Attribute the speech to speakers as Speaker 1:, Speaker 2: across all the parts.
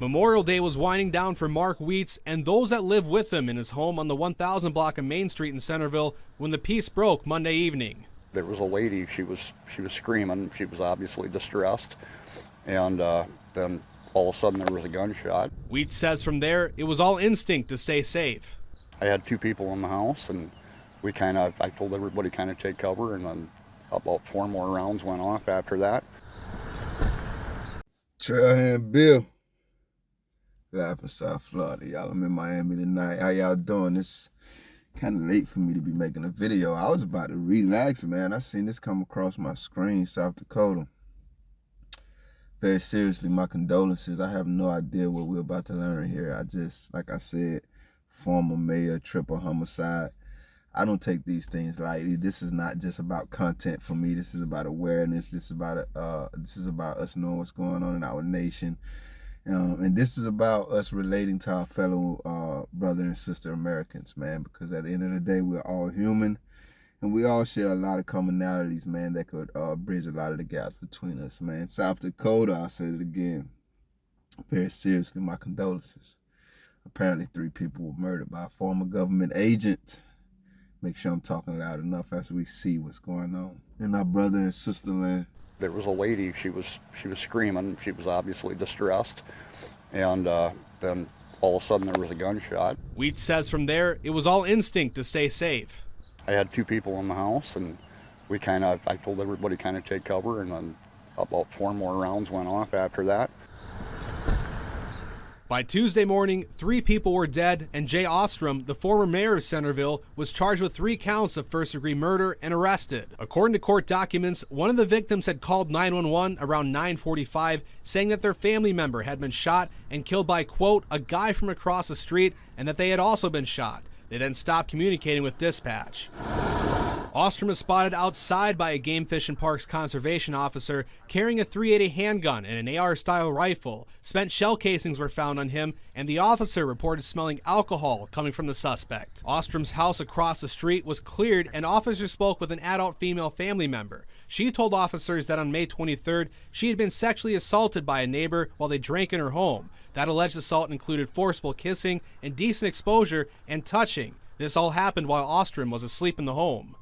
Speaker 1: Memorial Day was winding down for Mark Wheats and those that live with him in his home on the 1000 block of Main Street in Centerville when the peace broke Monday evening.
Speaker 2: There was a lady, she was screaming, she was obviously distressed, and then all of a sudden there was a gunshot.
Speaker 1: Wheats says from there, it was all instinct to stay safe.
Speaker 2: I had two people in the house, and I told everybody kind of take cover, and then about 4 more rounds went off after that.
Speaker 3: Trailhand Bill, live from South Florida. Y'all, I'm in Miami tonight. How y'all doing? It's kind of late for me to be making a video. I was about to relax, man. I seen this come across my screen, South Dakota. Very seriously, my condolences. I have no idea what we're about to learn here. Like I said, former mayor, triple homicide. I don't take these things lightly. This is not just about content for me. This is about awareness. This is about us knowing what's going on in our nation. And this is about us relating to our fellow brother and sister Americans, man, because at the end of the day, we're all human and we all share a lot of commonalities, man, that could bridge a lot of the gaps between us, man. South Dakota, I'll say it again, very seriously, my condolences. Apparently 3 people were murdered by a former government agent. Make sure I'm talking loud enough as we see what's going on in our brother and sister land.
Speaker 2: There was a lady, she was screaming, she was obviously distressed, and then all of a sudden there was a gunshot.
Speaker 1: Wheats says from there, it was all instinct to stay safe.
Speaker 2: I had 2 people in the house, and I told everybody kind of take cover, and then about 4 more rounds went off after that.
Speaker 1: By Tuesday morning, 3 people were dead, and Jay Ostrom, the former mayor of Centerville, was charged with 3 counts of first-degree murder and arrested. According to court documents, one of the victims had called 911 around 9:45, saying that their family member had been shot and killed by, quote, a guy from across the street, and that they had also been shot. They then stopped communicating with dispatch. Ostrom was spotted outside by a Game Fish and Parks conservation officer carrying a .380 handgun and an AR-style rifle. Spent shell casings were found on him, and the officer reported smelling alcohol coming from the suspect. Ostrom's house across the street was cleared, and officers spoke with an adult female family member. She told officers that on May 23rd, she had been sexually assaulted by a neighbor while they drank in her home. That alleged assault included forcible kissing, indecent exposure, and touching. This all happened while Ostrom was asleep in the home.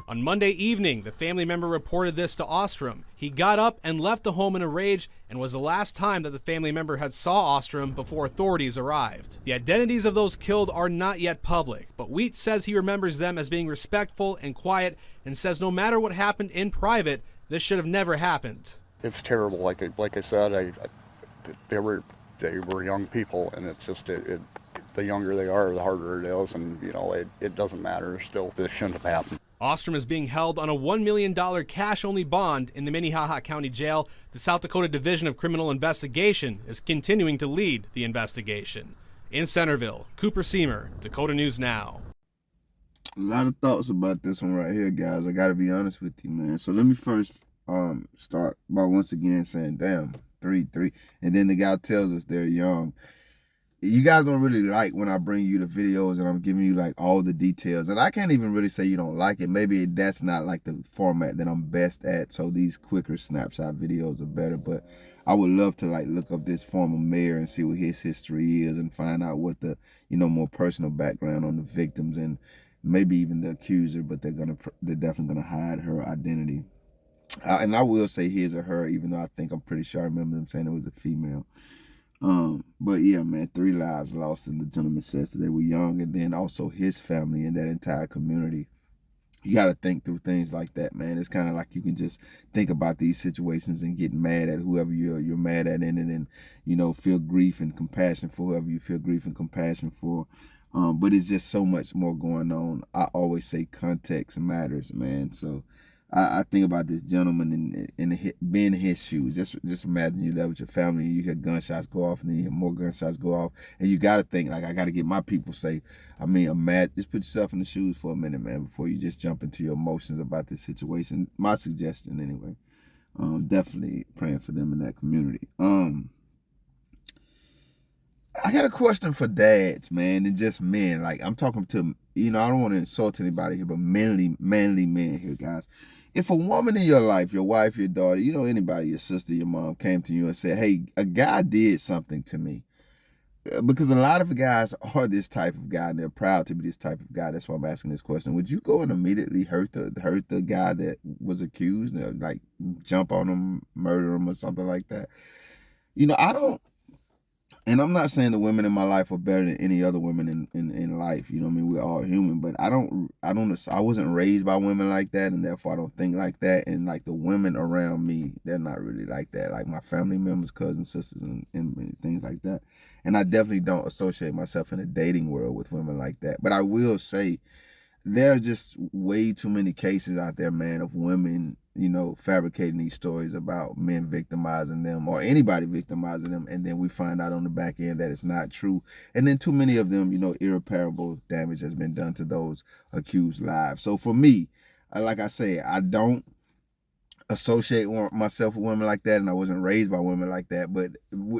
Speaker 1: On Monday evening, the family member reported this to Ostrom. He got up and left the home in a rage, and was the last time that the family member had saw Ostrom before authorities arrived. The identities of those killed are not yet public, but Wheat says he remembers them as being respectful and quiet, and says no matter what happened in private, this should have never happened.
Speaker 2: It's terrible. Like I said, they were young people, and it's just the younger they are, the harder it is, and it doesn't matter. Still, this shouldn't have happened.
Speaker 1: Ostrom is being held on a $1 million cash-only bond in the Minnehaha County Jail. The South Dakota Division of Criminal Investigation is continuing to lead the investigation. In Centerville, Cooper Seamer, Dakota News Now.
Speaker 3: A lot of thoughts about this one right here, guys. I got to be honest with you, man. So let me first start by once again saying, damn, 3. And then the guy tells us they're young. You guys don't really like when I bring you the videos and I'm giving you like all the details. And I can't even really say you don't like it. Maybe that's not like the format that I'm best at. So these quicker snapshot videos are better. But I would love to like look up this former mayor and see what his history is and find out what the, more personal background on the victims and maybe even the accuser. But they're definitely gonna hide her identity. And I will say his or her, even though I'm pretty sure I remember them saying it was a female. But yeah, man, 3 lives lost, and the gentleman says that they were young, and then also his family and that entire community. You got to think through things like that, man. It's kind of like you can just think about these situations and get mad at whoever you're mad at, and then feel grief and compassion for whoever you feel grief and compassion for. But it's just so much more going on. I always say context matters, man. So I think about this gentleman and being in his shoes. Just imagine you're there with your family and you hear gunshots go off and then you hear more gunshots go off. And you got to think, like, I got to get my people safe. Just put yourself in the shoes for a minute, man, before you just jump into your emotions about this situation. My suggestion, anyway. Definitely praying for them in that community. I got a question for dads, man, and just men. Like, I'm talking to I don't want to insult anybody here, but manly men here, guys. If a woman in your life, your wife, your daughter, anybody, your sister, your mom came to you and said, hey, a guy did something to me. Because a lot of guys are this type of guy and they're proud to be this type of guy. That's why I'm asking this question. Would you go and immediately hurt the guy that was accused, like jump on him, murder him or something like that? I don't. And I'm not saying the women in my life are better than any other women in life. You know what I mean? We're all human, but I wasn't raised by women like that, and therefore I don't think like that. And like the women around me, they're not really like that. Like my family members, cousins, sisters, and things like that. And I definitely don't associate myself in a dating world with women like that. But I will say there are just way too many cases out there, man, of women, fabricating these stories about men victimizing them or anybody victimizing them. And then we find out on the back end that it's not true. And then too many of them, irreparable damage has been done to those accused lives. So for me, like I say, I don't associate myself with women like that, and I wasn't raised by women like that. But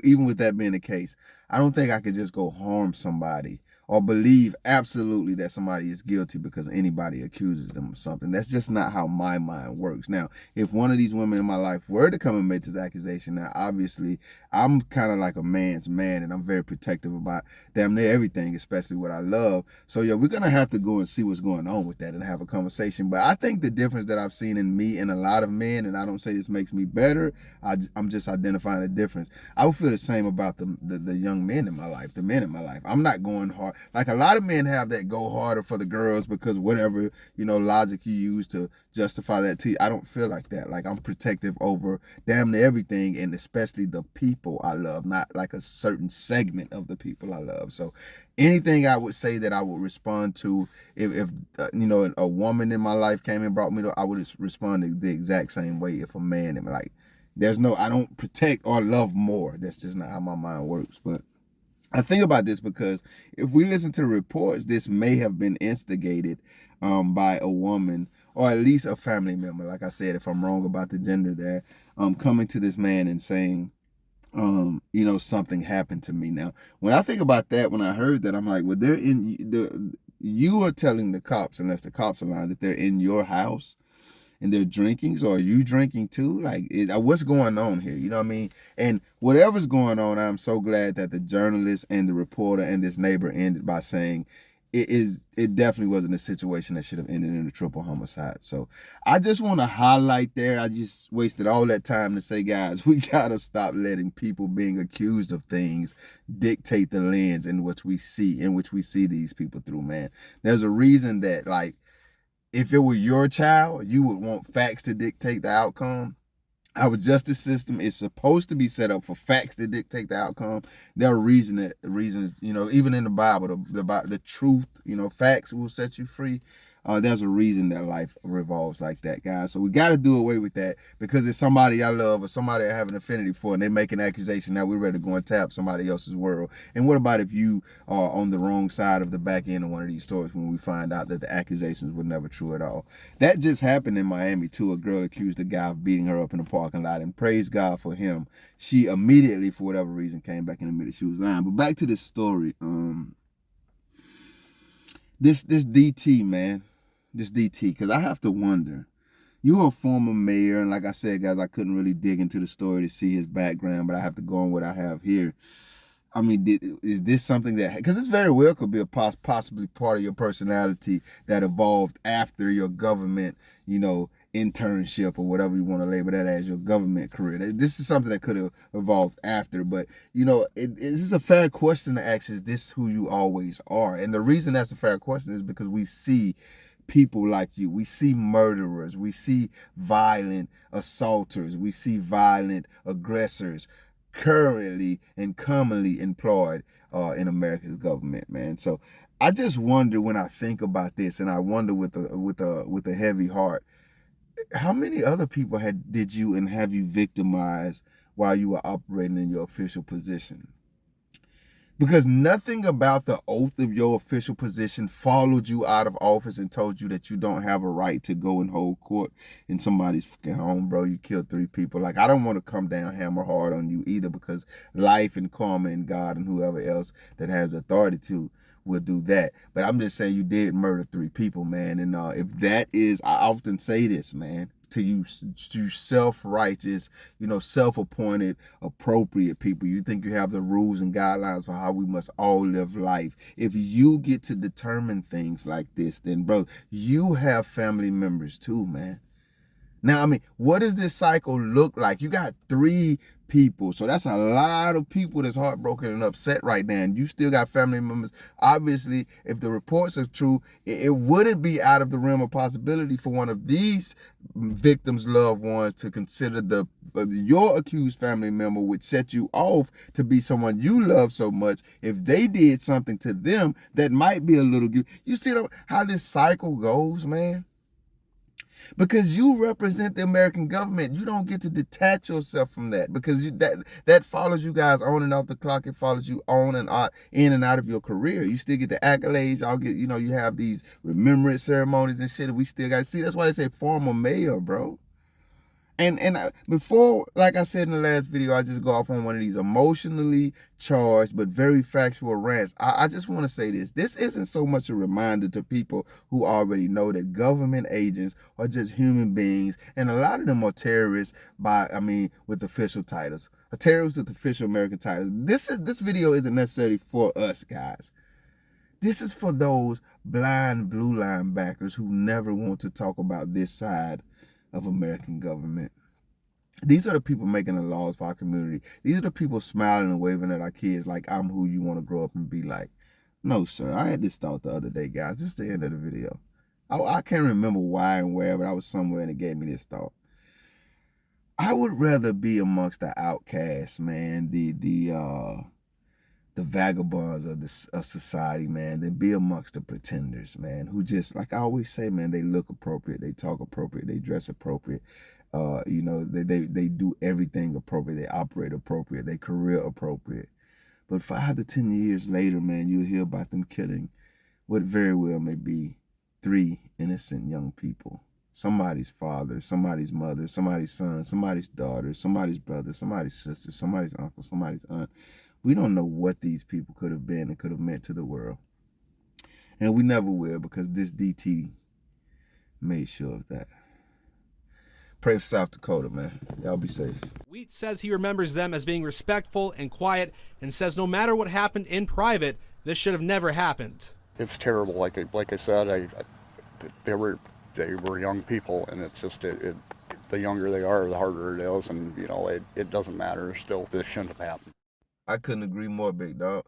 Speaker 3: even with that being the case, I don't think I could just go harm somebody or believe absolutely that somebody is guilty because anybody accuses them of something. That's just not how my mind works. Now, if one of these women in my life were to come and make this accusation, now obviously I'm kind of like a man's man, and I'm very protective about damn near everything, especially what I love. So yeah, we're gonna have to go and see what's going on with that and have a conversation. But I think the difference that I've seen in me and a lot of men, and I don't say this makes me better, I'm just identifying a difference. I would feel the same about the young men in my life, the men in my life. I'm not going hard. Like a lot of men have that go harder for the girls because whatever, logic you use to justify that to you. I don't feel like that. Like I'm protective over damn near everything, and especially the people I love, not like a certain segment of the people I love. So anything I would say that I would respond to if a woman in my life came and brought me to, I would respond the exact same way if a man in my life. I don't protect or love more. That's just not how my mind works. But I think about this because if we listen to the reports, this may have been instigated by a woman or at least a family member. Like I said, if I'm wrong about the gender there, coming to this man and saying, something happened to me. Now, when I think about that, when I heard that, I'm like, well, you are telling the cops, unless the cops are lying, that they're in your house and they're drinking. So are you drinking too? Like, what's going on here? You know what I mean? And whatever's going on, I'm so glad that the journalist and the reporter and this neighbor ended by saying it definitely wasn't a situation that should have ended in a triple homicide. So I just want to highlight there. I just wasted all that time to say, guys, we got to stop letting people being accused of things dictate the lens in which we see these people through, man. There's a reason that, like, if it were your child, you would want facts to dictate the outcome. Our justice system is supposed to be set up for facts to dictate the outcome. There are reasons, even in the Bible, the truth, facts will set you free. There's a reason that life revolves like that, guys. So we got to do away with that because it's somebody I love or somebody I have an affinity for, and they make an accusation. Now we're ready to go and tap somebody else's world. And what about if you are on the wrong side of the back end of one of these stories when we find out that the accusations were never true at all? That just happened in Miami too. A girl accused a guy of beating her up in the parking lot, and praise God for him. She immediately, for whatever reason, came back and admitted she was lying. But back to this story. This DT, man. This DT, because I have to wonder. You're a former mayor, and like I said, guys, I couldn't really dig into the story to see his background, but I have to go on what I have here. I mean, is this something that, because this very well could be a possibly part of your personality that evolved after your government, internship or whatever you want to label that as, your government career. This is something that could have evolved after, but this is a fair question to ask. Is this who you always are? And the reason that's a fair question is because we see people like you. We see murderers. We see violent assaulters. We see violent aggressors currently and commonly employed in America's government, man. So I just wonder when I think about this, and I wonder with a heavy heart, how many other people did you and have you victimized while you were operating in your official position? Because nothing about the oath of your official position followed you out of office and told you that you don't have a right to go and hold court in somebody's fucking home, bro. You killed 3 people. Like, I don't want to come down hammer hard on you either, because life and karma and God and whoever else that has authority to we'll do that. But I'm just saying you did murder 3 people, man. And if that is, I often say this, man, to you self-righteous, self-appointed, appropriate people. You think you have the rules and guidelines for how we must all live life. If you get to determine things like this, then, bro, you have family members too, man. Now, I mean, what does this cycle look like? You got 3 people. So that's a lot of people that's heartbroken and upset right now. And you still got family members. Obviously, if the reports are true, it wouldn't be out of the realm of possibility for one of these victims' loved ones to consider your accused family member, which set you off to be someone you love so much. If they did something to them, that might be a little... You see how this cycle goes, man? Because you represent the American government. You don't get to detach yourself from that, because that follows you guys on and off the clock. It follows you on and out, in and out of your career. You still get the accolades. Y'all get, you have these remembrance ceremonies and shit that we still got to see. That's why they say former mayor, bro. And before, like I said in the last video, I just go off on one of these emotionally charged but very factual rants. I just want to say this. This isn't so much a reminder to people who already know that government agents are just human beings, and a lot of them are terrorists with official titles. A terrorist with official American titles. This video isn't necessarily for us, guys. This is for those blind blue line backers who never want to talk about this side of American government. These are the people making the laws for our community. These are the people smiling and waving at our kids like I'm who you want to grow up and be like. No, sir. I had this thought the other day, guys. This is the end of the video. I can't remember why and where, but I was somewhere and it gave me this thought. I would rather be amongst the outcasts, man, the vagabonds of society, man, than be amongst the pretenders, man, who just, like I always say, man, they look appropriate, they talk appropriate, they dress appropriate, they do everything appropriate, they operate appropriate, they career appropriate. But 5 to 10 years later, man, you'll hear about them killing what very well may be 3 innocent young people. Somebody's father, somebody's mother, somebody's son, somebody's daughter, somebody's brother, somebody's sister, somebody's uncle, somebody's aunt. We don't know what these people could have been and could have meant to the world. And we never will, because this DT made sure of that. Pray for South Dakota, man. Y'all be safe.
Speaker 1: Wheat says he remembers them as being respectful and quiet, and says no matter what happened in private, this should have never happened.
Speaker 2: It's terrible. Like I said, they were young people, and it's just the younger they are, the harder it is, and it doesn't matter. Still, this shouldn't have happened.
Speaker 3: I couldn't agree more, big dog.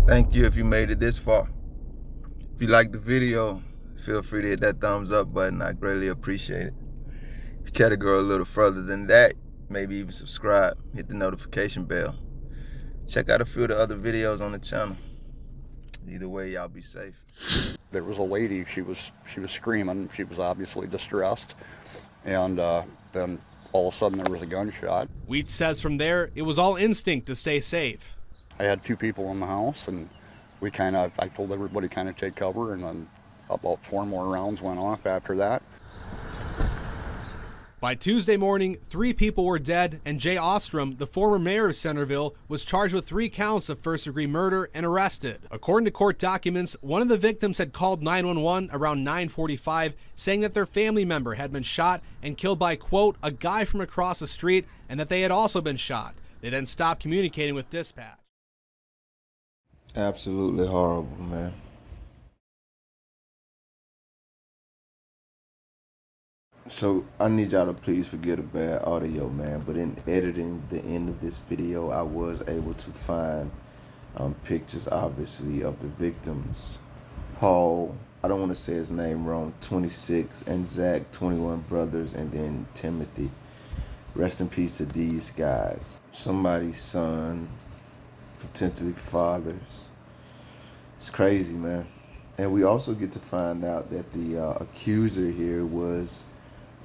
Speaker 3: Thank you if you made it this far. If you liked the video, feel free to hit that thumbs up button. I greatly appreciate it. If you care to go a little further than that, maybe even subscribe, hit the notification bell. Check out a few of the other videos on the channel. Either way, y'all be safe.
Speaker 2: There was a lady, she was screaming. She was obviously distressed. And then all of a sudden there was a gunshot.
Speaker 1: Wheat says from there, it was all instinct to stay safe.
Speaker 2: I had 2 people in the house, and I told everybody kind of take cover, and then about 4 more rounds went off after that.
Speaker 1: By Tuesday morning, 3 people were dead, and Jay Ostrom, the former mayor of Centerville, was charged with 3 counts of first-degree murder and arrested. According to court documents, one of the victims had called 911 around 9:45, saying that their family member had been shot and killed by, quote, a guy from across the street, and that they had also been shot. They then stopped communicating with dispatch.
Speaker 3: Absolutely horrible, man. So I need y'all to please forget the bad audio, man. But in editing the end of this video, I was able to find pictures, obviously, of the victims. Paul, I don't want to say his name wrong, 26, and Zach, 21 brothers, and then Timothy. Rest in peace to these guys. Somebody's sons, potentially fathers. It's crazy, man. And we also get to find out that the accuser here was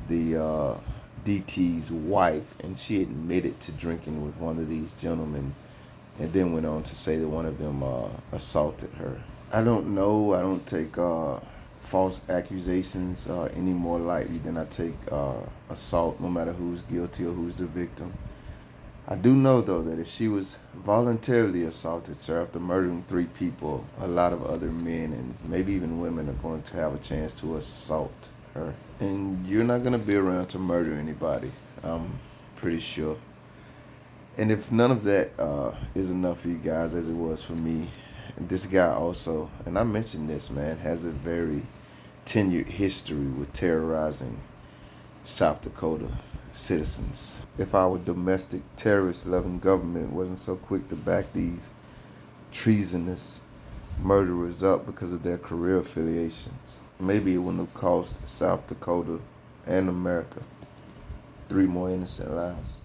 Speaker 3: the DT's wife, and she admitted to drinking with one of these gentlemen and then went on to say that one of them assaulted her. I don't know. I don't take false accusations any more lightly than I take assault, no matter who's guilty or who's the victim. I do know, though, that if she was voluntarily assaulted, sir, after murdering 3 people, a lot of other men and maybe even women are going to have a chance to assault her. And you're not going to be around to murder anybody, I'm pretty sure. And if none of that is enough for you guys, as it was for me, this guy also, and I mentioned this, man, has a very tenured history with terrorizing South Dakota citizens. If our domestic terrorist-loving government wasn't so quick to back these treasonous murderers up because of their career affiliations, maybe it wouldn't have cost South Dakota and America 3 more innocent lives.